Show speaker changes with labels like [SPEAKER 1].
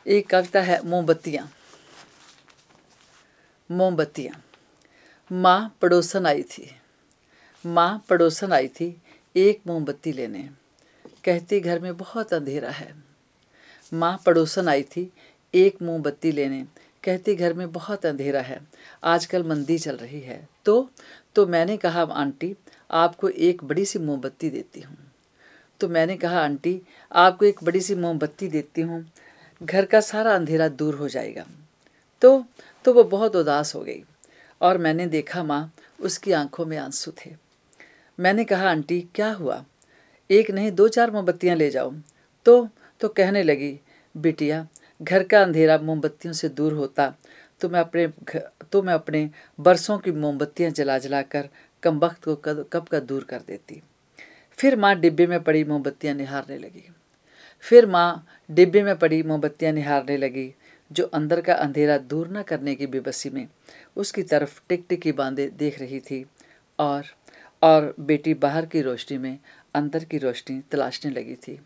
[SPEAKER 1] एक कविता है मोमबत्तियाँ। मोमबत्तियाँ। माँ पड़ोसन आई थी, माँ पड़ोसन आई थी एक मोमबत्ती लेने, कहती घर में बहुत अंधेरा है। माँ पड़ोसन आई थी एक मोमबत्ती लेने, कहती घर में बहुत अंधेरा है, आजकल मंदी चल रही है। तो मैंने कहा आंटी आपको एक बड़ी सी मोमबत्ती देती हूँ। तो मैंने कहा आंटी आपको एक बड़ी सी मोमबत्ती देती हूँ, घर का सारा अंधेरा दूर हो जाएगा। तो वो बहुत उदास हो गई और मैंने देखा माँ उसकी आंखों में आंसू थे। मैंने कहा आंटी क्या हुआ, एक नहीं 2-4 मोमबत्तियाँ ले जाओ। तो कहने लगी बिटिया घर का अंधेरा मोमबत्तियों से दूर होता तो मैं अपने बरसों की मोमबत्तियाँ जला जला कर कमबख्त को कब का दूर कर देती। फिर माँ डिब्बे में पड़ी मोमबत्तियाँ निहारने लगी। जो अंदर का अंधेरा दूर न करने की बेबसी में उसकी तरफ टिकटिकी बांधे देख रही थी और बेटी बाहर की रोशनी में अंदर की रोशनी तलाशने लगी थी।